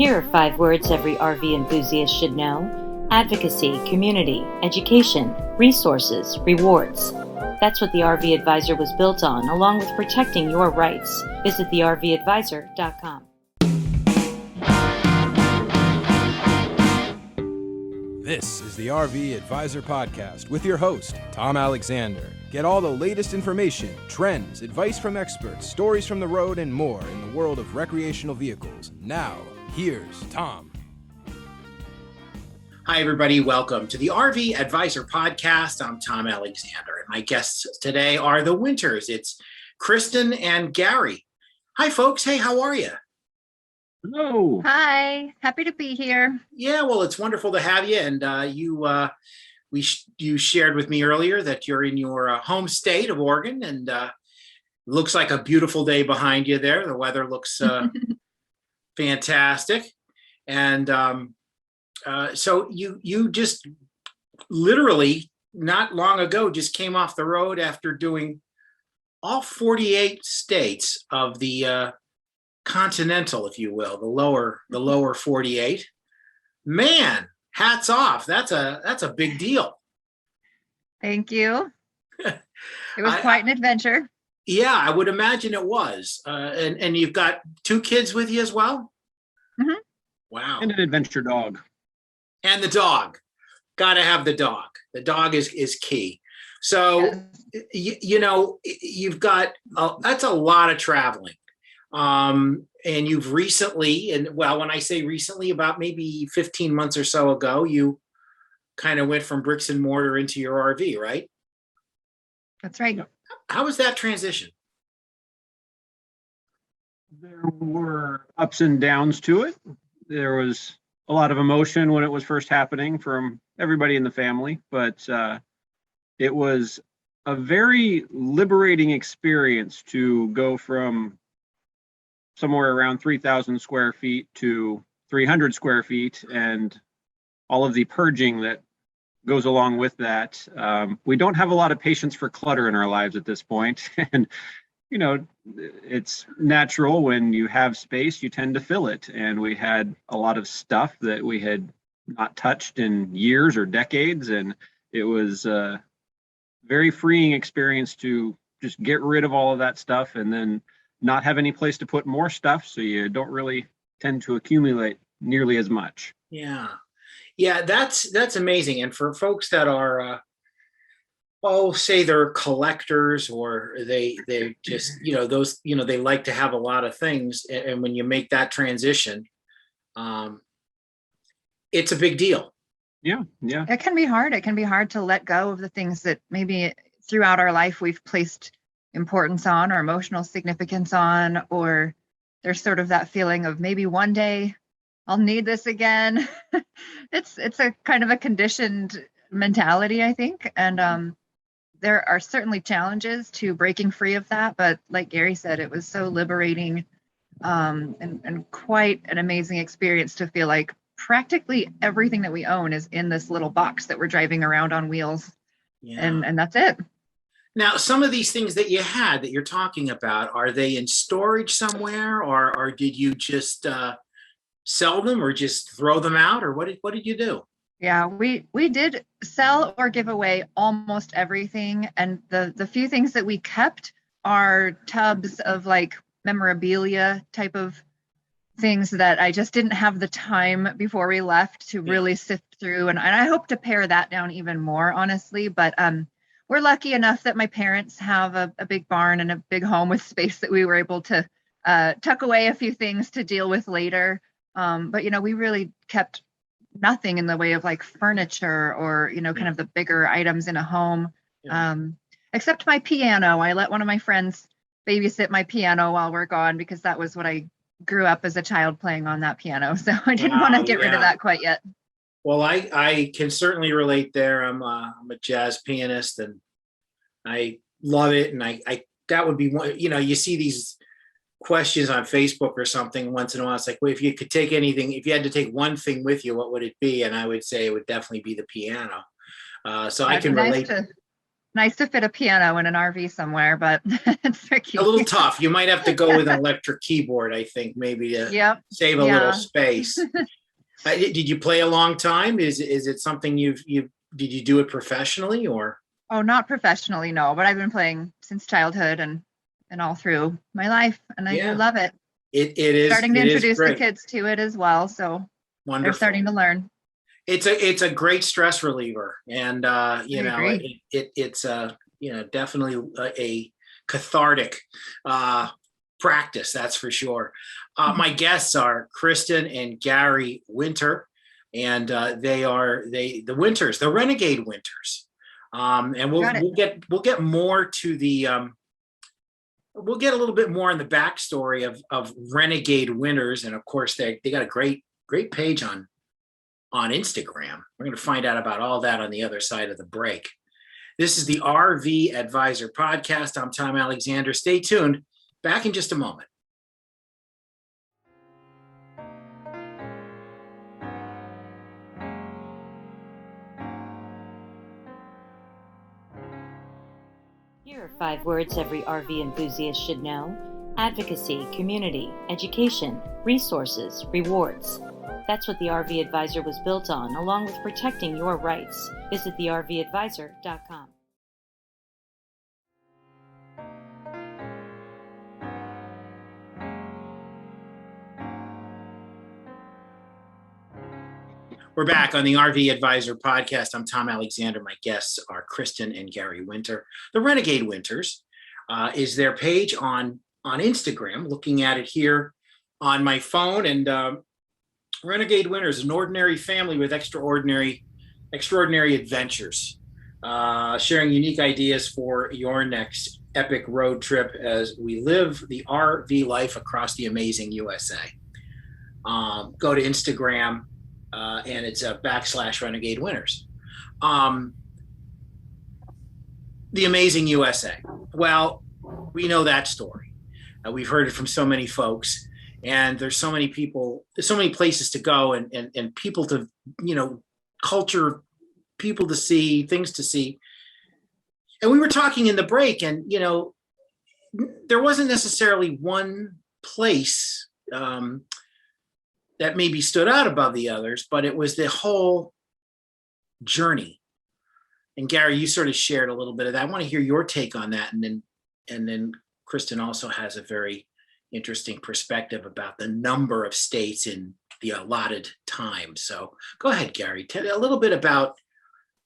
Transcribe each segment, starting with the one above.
Here are 5 words every RV enthusiast should know: advocacy, community, education, resources, rewards. That's what the RV Advisor was built on, along with protecting your rights. Visit thervadvisor.com. This is the RV Advisor Podcast with your host, Tom Alexander. Get all the latest information, trends, advice from experts, stories from the road, and more in the world of recreational vehicles. Now, here's Tom. Hi, everybody. Welcome to the RV Advisor Podcast. I'm Tom Alexander, and my guests today are the Winters. It's Kristen and Gary. Hi, folks. Hey, how are you? Hello. Hi, happy to be here. Yeah, well, it's wonderful to have you. And you shared with me earlier that you're in your home state of Oregon, and looks like a beautiful day behind you there. The weather looks fantastic. And so you just literally not long ago just came off the road after doing all 48 states of the continental, if you will, the lower 48. Man, hats off. That's a big deal. Thank you. It was quite an adventure. Yeah, I would imagine it was. And you've got 2 kids with you as well? Mm-hmm. Wow. And an adventure dog. And the dog. Got to have the dog. The dog is key. So, Yes. You've got, that's a lot of traveling. And you've recently, and well, when I say recently, about maybe 15 months or so ago, you kind of went from bricks and mortar into your RV, right? That's right. How was that transition? There were ups and downs to it. There was a lot of emotion when it was first happening from everybody in the family, but it was a very liberating experience to go from somewhere around 3,000 square feet to 300 square feet and all of the purging that goes along with that. We don't have a lot of patience for clutter in our lives at this point. And, it's natural when you have space, you tend to fill it. And we had a lot of stuff that we had not touched in years or decades. And it was a very freeing experience to just get rid of all of that stuff and then not have any place to put more stuff, so you don't really tend to accumulate nearly as much. Yeah, that's amazing. And for folks that are, say they're collectors, or they just they like to have a lot of things, and when you make that transition, it's a big deal. Yeah. It can be hard. It can be hard to let go of the things that maybe throughout our life we've placed importance on or emotional significance on, or there's sort of that feeling of maybe one day I'll need this again. It's a kind of a conditioned mentality, I think. And there are certainly challenges to breaking free of that. But like Gary said, it was so liberating and quite an amazing experience to feel like practically everything that we own is in this little box that we're driving around on wheels. Yeah. And that's it. Now, some of these things that you had that you're talking about, are they in storage somewhere, or did you just sell them, or just throw them out, or what did you do? Yeah, we did sell or give away almost everything. And the few things that we kept are tubs of like memorabilia type of things that I just didn't have the time before we left to really sift through. And I hope to pare that down even more, honestly. But we're lucky enough that my parents have a big barn and a big home with space that we were able to tuck away a few things to deal with later. But, we really kept nothing in the way of like furniture or, kind of the bigger items in a home, except my piano. I let one of my friends babysit my piano while we're gone, because that was what I grew up as a child playing on, that piano. So I didn't want to get rid of that quite yet. Well, I can certainly relate there. I'm a jazz pianist, and I love it. And I that would be one. You see these questions on Facebook or something once in a while. It's like, well, if you could take anything, if you had to take one thing with you, what would it be? And I would say it would definitely be the piano. So I can relate. Nice to fit a piano in an RV somewhere, but it's tricky. A little tough. You might have to go with an electric keyboard, I think, maybe to Yep. save a little space. Did you play a long time? Is it something did you do it professionally or? Oh, not professionally, no, but I've been playing since childhood and all through my life, and I do love it. It is starting to it is introduce the great. kids to it as well, so Wonderful. they're starting to learn. It's a great stress reliever, and agree. it's definitely a cathartic practice, that's for sure. My guests are Kristen and Gary Winter, and they are the Winters, the Renegade Winters, and we'll get more to the we'll get a little bit more in the backstory of Renegade Winters, and of course they got a great page on Instagram. We're going to find out about all that on the other side of the break. This is the RV Advisor Podcast. I'm Tom Alexander. Stay tuned. Back in just a moment. Here are 5 words every RV enthusiast should know: advocacy, community, education, resources, rewards. That's what the RV Advisor was built on, along with protecting your rights. Visit thervadvisor.com. We're back on the RV Advisor Podcast. I'm Tom Alexander. My guests are Kristen and Gary Winter. The Renegade Winters is their page on Instagram. Looking at it here on my phone, and Renegade Winters, an ordinary family with extraordinary adventures, sharing unique ideas for your next epic road trip as we live the RV life across the amazing USA. Go to Instagram, and it's a /Renegade Winters. The amazing USA. Well, we know that story. We've heard it from so many folks. And there's so many people, there's so many places to go and people to, culture, people to see, things to see. And we were talking in the break, and, there wasn't necessarily one place that maybe stood out above the others, but it was the whole journey. And Gary, you sort of shared a little bit of that. I want to hear your take on that. And then Kristen also has a very interesting perspective about the number of states in the allotted time. So go ahead, Gary, tell a little bit about,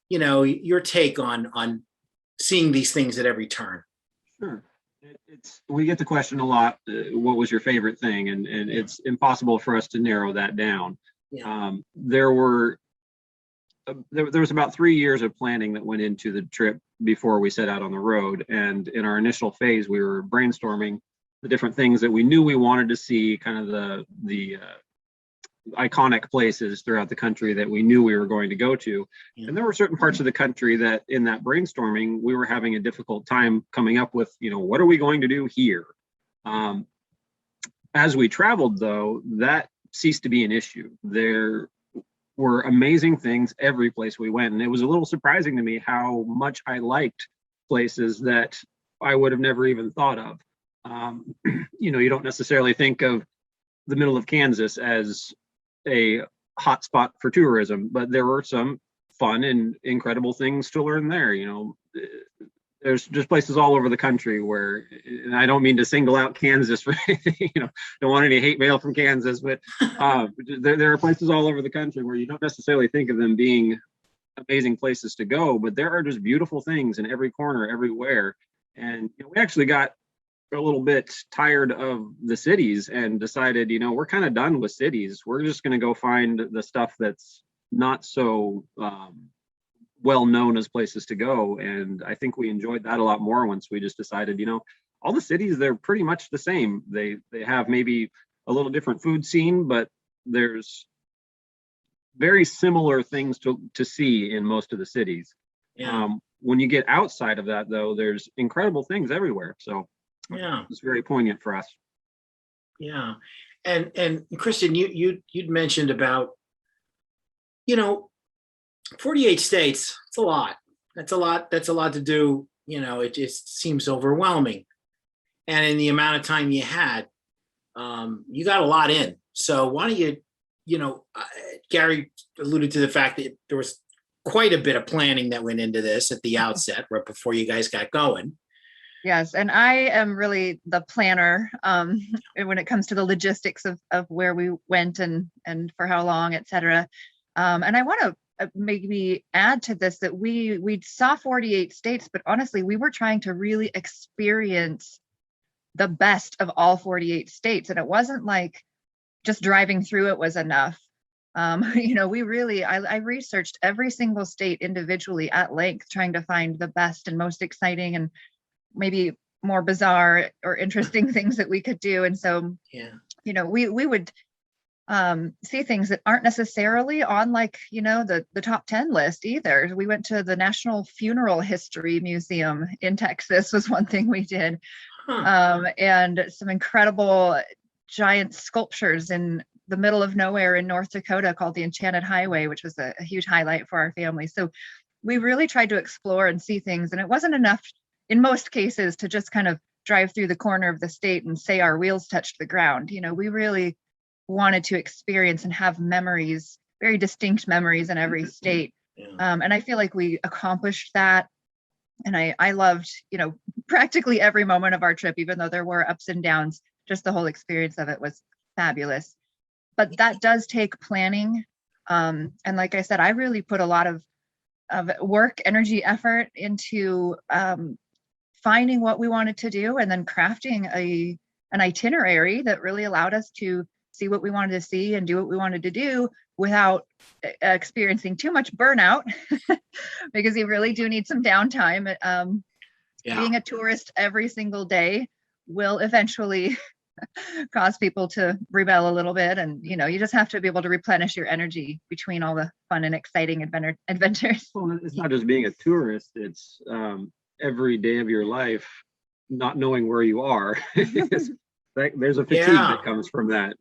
your take on seeing these things at every turn. Sure. We get the question a lot, what was your favorite thing? And it's impossible for us to narrow that down. Yeah. There was about 3 years of planning that went into the trip before we set out on the road. And in our initial phase, we were brainstorming the different things that we knew we wanted to see, kind of the iconic places throughout the country that we knew we were going to go to. Yeah. And there were certain parts of the country that in that brainstorming, we were having a difficult time coming up with, what are we going to do here? As we traveled, though, that ceased to be an issue. There were amazing things every place we went. And it was a little surprising to me how much I liked places that I would have never even thought of. You don't necessarily think of the middle of Kansas as a hot spot for tourism, but there were some fun and incredible things to learn there. There's just places all over the country where, and I don't mean to single out Kansas for, don't want any hate mail from Kansas, but there are places all over the country where you don't necessarily think of them being amazing places to go, but there are just beautiful things in every corner, everywhere. And we actually got a little bit tired of the cities and decided, we're kind of done with cities. We're just going to go find the stuff that's not so well known as places to go. And I think we enjoyed that a lot more once we just decided, all the cities, they're pretty much the same. They have maybe a little different food scene, but there's very similar things to see in most of the cities. Yeah. When you get outside of that, though, there's incredible things everywhere. So yeah, it's very poignant for us. Yeah. And Kristen, you'd mentioned about, 48 states, it's a lot. That's a lot. That's a lot to do. It just seems overwhelming. And in the amount of time you had, you got a lot in. So why don't Gary alluded to the fact that there was quite a bit of planning that went into this at the outset, right before you guys got going. Yes, and I am really the planner when it comes to the logistics of where we went and for how long, et cetera. And I want to maybe add to this that we saw 48 states, but honestly, we were trying to really experience the best of all 48 states. And it wasn't like just driving through it was enough. We really, I researched every single state individually at length, trying to find the best and most exciting and maybe more bizarre or interesting things that we could do. And so, we would see things that aren't necessarily on the top 10 list either. We went to the National Funeral History Museum in Texas was one thing we did. And some incredible giant sculptures in the middle of nowhere in North Dakota called the Enchanted Highway, which was a huge highlight for our family. So we really tried to explore and see things, and it wasn't enough in most cases to just kind of drive through the corner of the state and say our wheels touched the ground. We really wanted to experience and have memories, very distinct memories in every state. And I feel like we accomplished that. And I loved, practically every moment of our trip, even though there were ups and downs. Just the whole experience of it was fabulous. But that does take planning. And like I said, I really put a lot of work, energy, effort into finding what we wanted to do and then crafting an itinerary that really allowed us to see what we wanted to see and do what we wanted to do without experiencing too much burnout, because you really do need some downtime. Being a tourist every single day will eventually cause people to rebel a little bit. And, you just have to be able to replenish your energy between all the fun and exciting adventures. Well, it's not just being a tourist, it's every day of your life not knowing where you are. There's a fatigue that comes from that.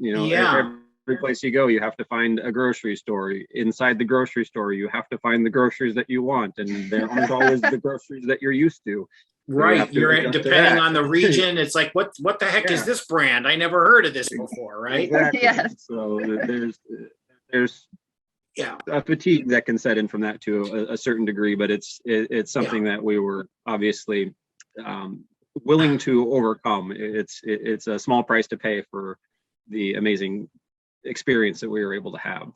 Every place you go, you have to find a grocery store. Inside the grocery store, you have to find the groceries that you want, and there aren't always the groceries that you're used to. So right, you're depending on the region. It's like, what the heck is this brand? I never heard of this before, right? Exactly. Yes. So there's a fatigue that can set in from that to a certain degree, but it's something that we were obviously willing to overcome. It's a small price to pay for the amazing experience that we were able to have.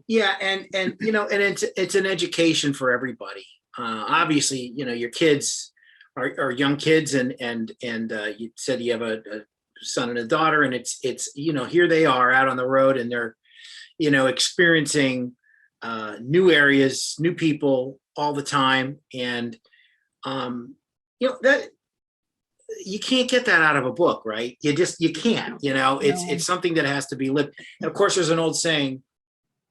And it's an education for everybody. Obviously, your kids are young kids, and you said you have a son and a daughter, and it's here they are out on the road, and they're experiencing new areas, new people all the time, and that you can't get that out of a book, right? You can't. It's something that has to be lived. And of course, there's an old saying,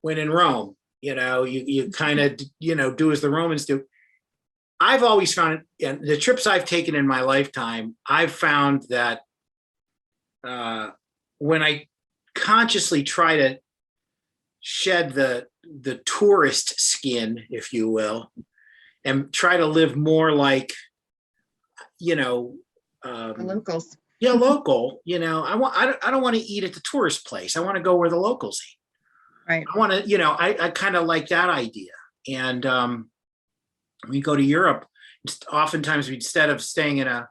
when in Rome, you kind of do as the Romans do. I've always found it, and the trips I've taken in my lifetime, I've found that when I consciously try to shed the tourist skin, if you will, and try to live more like, the locals. Yeah, local. I don't want to eat at the tourist place. I want to go where the locals eat. Right. I want to, I kind of like that idea. And we go to Europe. Oftentimes, instead of staying in a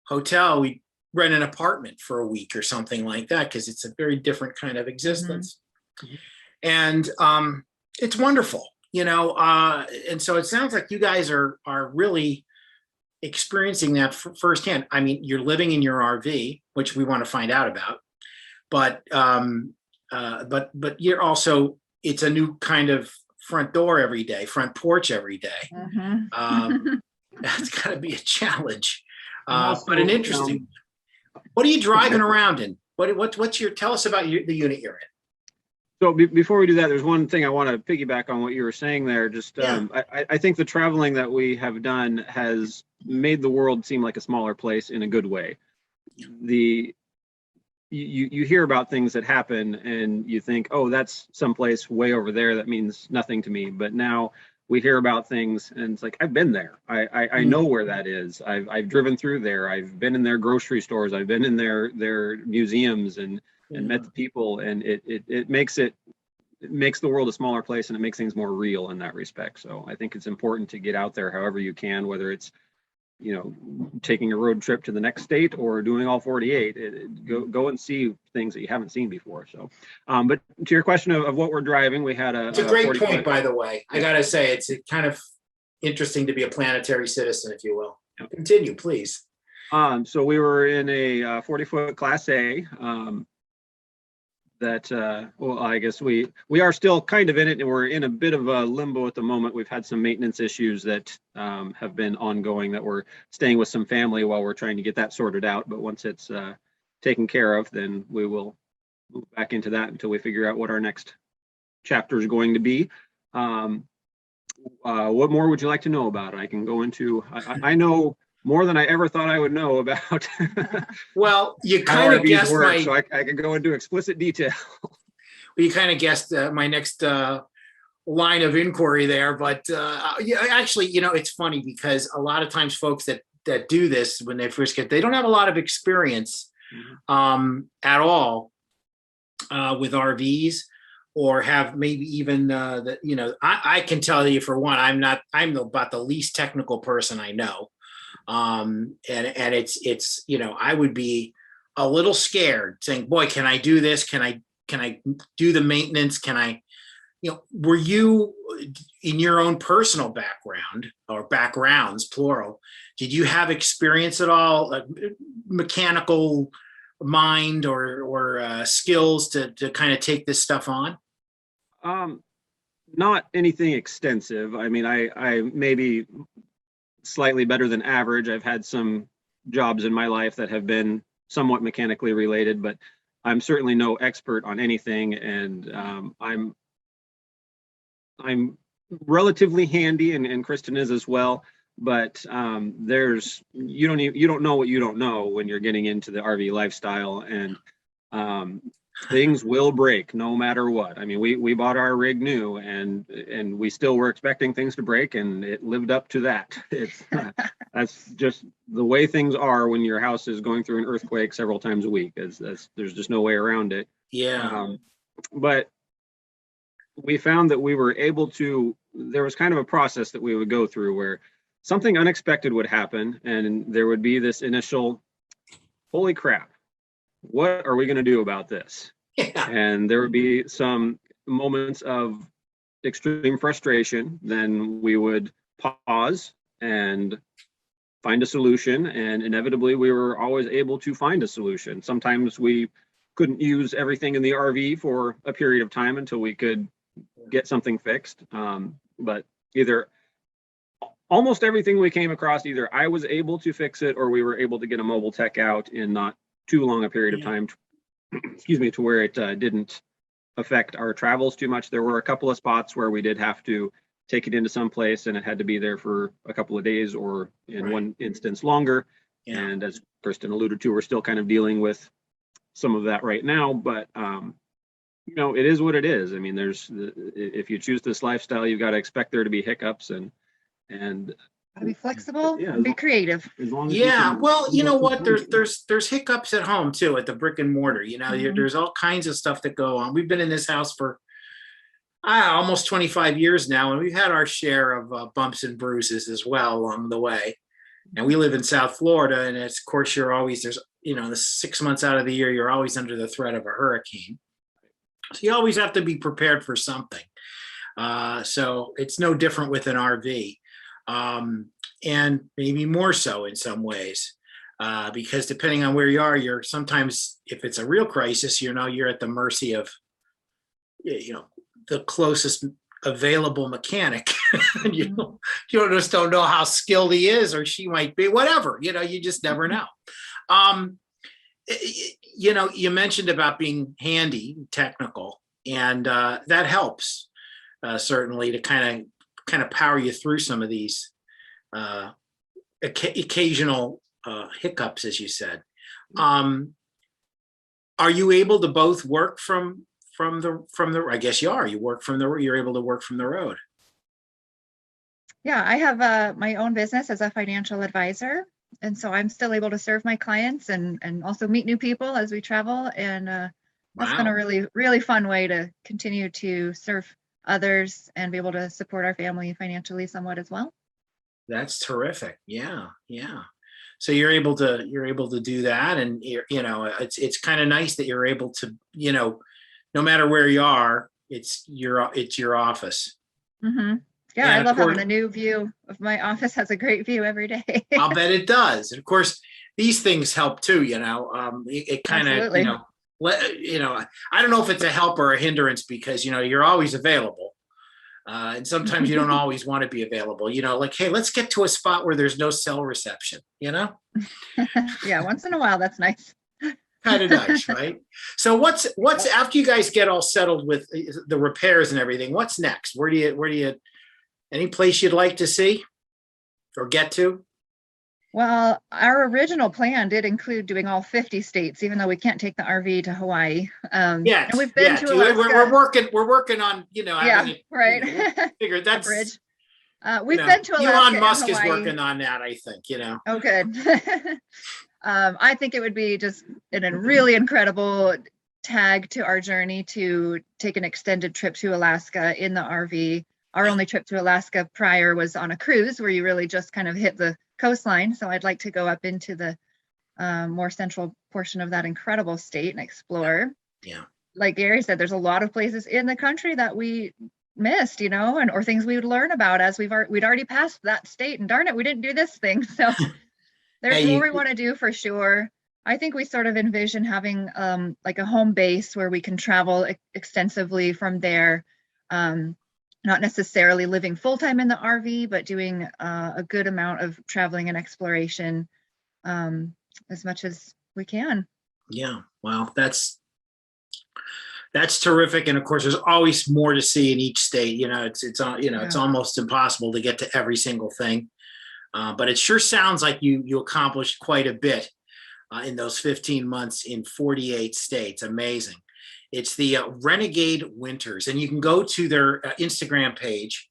hotel, we rent an apartment for a week or something like that, because it's a very different kind of existence. Mm-hmm. And it's wonderful, and so it sounds like you guys are really experiencing that firsthand. I mean, you're living in your RV, which we want to find out about, but you're also, it's a new kind of front porch every day. Mm-hmm. That's got to be a challenge, but an interesting. What are you driving around in? Tell us about the unit you're in. So before we do that, there's one thing I want to piggyback on what you were saying there. I think the traveling that we have done has made the world seem like a smaller place in a good way. You hear about things that happen and you think, oh, that's someplace way over there that means nothing to me. But now we hear about things and it's like, I've been there. I know where that is. I've driven through there. I've been in their grocery stores. I've been in their museums and met the people, and it makes the world a smaller place, and it makes things more real in that respect. So I think it's important to get out there however you can, whether it's, taking a road trip to the next state or doing all 48. Go and see things that you haven't seen before. So, but to your question of what we're driving, we had It's a great point, by the way. I gotta say, it's kind of interesting to be a planetary citizen, if you will. Continue, please. So we were in a 40-foot Class A. Well, I guess we are still kind of in it, and we're in a bit of a limbo at the moment. We've had some maintenance issues that have been ongoing, that we're staying with some family while we're trying to get that sorted out. But once it's taken care of, then we will move back into that until we figure out what our next chapter is going to be. What more would you like to know about it? I can go into, I know more than I ever thought I would know about. Well, you how kind of RVs guessed work, my. so I can go into explicit detail. Well, you kind of guessed my next line of inquiry there, but yeah, actually, it's funny because a lot of times folks that do this when they first they don't have a lot of experience at all with RVs, or have maybe even I can tell you, for one, I'm about the least technical person I know. And it's I would be a little scared saying, boy, can I do this? Can I do the maintenance? Can I, were you, in your own personal background, or backgrounds plural, did you have experience at all, mechanical mind or skills to kind of take this stuff on? Not anything extensive. I mean, I maybe slightly better than average. I've had some jobs in my life that have been somewhat mechanically related, but I'm certainly no expert on anything. And I'm relatively handy, and Kristen is as well. But you don't know what you don't know when you're getting into the RV lifestyle, and things will break no matter what. I mean, we bought our rig new, and we still were expecting things to break, and it lived up to that. It's that's just the way things are when your house is going through an earthquake several times a week. There's just no way around it. Yeah. But we found that we were able to. There was kind of a process that we would go through where something unexpected would happen, and there would be this initial, holy crap, what are we going to do about this? Yeah. And there would be some moments of extreme frustration. Then we would pause and find a solution. And inevitably, we were always able to find a solution. Sometimes we couldn't use everything in the RV for a period of time until we could get something fixed. But almost everything we came across, either I was able to fix it, or we were able to get a mobile tech out in not too long a period of time, to where it didn't affect our travels too much. There were a couple of spots where we did have to take it into some place, and it had to be there for a couple of days, or in one instance longer. Yeah. And as Kristen alluded to, we're still kind of dealing with some of that right now, but it is what it is. I mean, if you choose this lifestyle, you've got to expect there to be hiccups, and be flexible, be creative. Yeah, well, you know what? There's hiccups at home too, at the brick and mortar. There's all kinds of stuff that go on. We've been in this house for almost 25 years now, and we've had our share of bumps and bruises as well along the way. And we live in South Florida, and of course, there's the 6 months out of the year, you're always under the threat of a hurricane. So you always have to be prepared for something. So it's no different with an RV. And maybe more so in some ways, because depending on where you are, you're sometimes, if it's a real crisis, you're at the mercy of, the closest available mechanic. You just don't know how skilled he is, or she might be, whatever, you just never know. You mentioned about being handy, technical, and that helps certainly to kind of power you through some of these occasional hiccups, as you said. Are you able to both work from the? I guess you are. You're able to work from the road. Yeah, I have my own business as a financial advisor. And so I'm still able to serve my clients and also meet new people as we travel. And that's been a Wow, really, really fun way to continue to serve others and be able to support our family financially somewhat as well. that's terrific. Yeah, yeah. So you're able to do that, and it's kind of nice that you're able to, no matter where you are, it's your office. Hmm. Yeah, I And of love having course, a new view of my office. Has a great view every day. I'll bet it does. And of course, these things help too. It kind of, Absolutely. I don't know if it's a help or a hindrance because you're always available. And sometimes you don't always want to be available, like, hey, let's get to a spot where there's no cell reception, Yeah, once in a while, that's nice. kind of nice, right? So what's after you guys get all settled with the repairs and everything, what's next? Where do you, any place you'd like to see or get to? Well, our original plan did include doing all 50 states, even though we can't take the RV to Hawaii. Yes, And we've been yeah. to We're Alaska. working on, Yeah, having it, right. figure A that's, bridge. We've been to Alaska Elon and Musk is Hawaii. working on that, I think, Oh, good. I think it would be just a really incredible tag to our journey to take an extended trip to Alaska in the RV. Our only trip to Alaska prior was on a cruise where you really just kind of hit the coastline. So I'd like to go up into the more central portion of that incredible state and explore. Yeah. Like Gary said, there's a lot of places in the country that we missed, and or things we would learn about as we'd already passed that state. And darn it, we didn't do this thing. So there's Hey, more we want to do for sure. I think we sort of envision having like a home base where we can travel extensively from there. Not necessarily living full time in the RV, but doing a good amount of traveling and exploration as much as we can. yeah, well, that's terrific. And of course, there's always more to see in each state. It's Yeah. almost impossible to get to every single thing. But it sure sounds like you accomplished quite a bit in those 15 months in 48 states. Amazing. It's the Renegade Winters, and you can go to their Instagram page,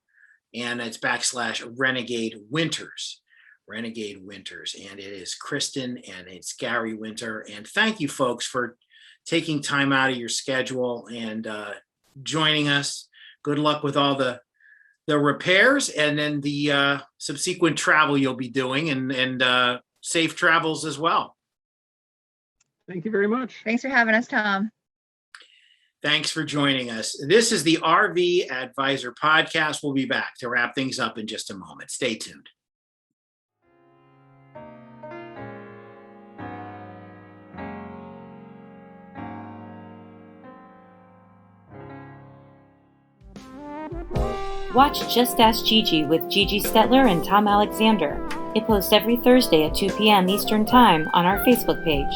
and it's /Renegade Winters. Renegade Winters, and it is Kristen and it's Gary Winter. And thank you, folks, for taking time out of your schedule and joining us. Good luck with all the repairs and then the subsequent travel you'll be doing, and safe travels as well. Thank you very much. Thanks for having us, Tom. Thanks for joining us. This is the RV Advisor Podcast. We'll be back to wrap things up in just a moment. Stay tuned. Watch Just Ask Gigi with Gigi Stetler and Tom Alexander. It posts every Thursday at 2 p.m. Eastern Time on our Facebook page.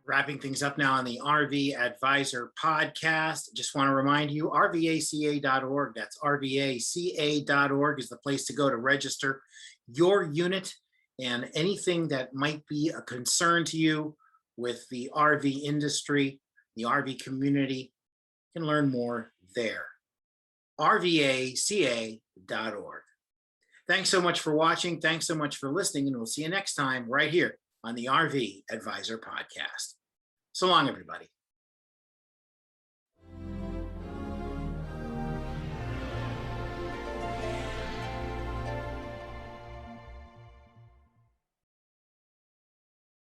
Wrapping things up now on the RV Advisor Podcast. Just want to remind you, rvaca.org. That's rvaca.org is the place to go to register your unit and anything that might be a concern to you with the RV industry, the RV community. You can learn more there. rvaca.org. Thanks so much for watching. Thanks so much for listening, and we'll see you next time right here on the RV Advisor Podcast. So long, everybody.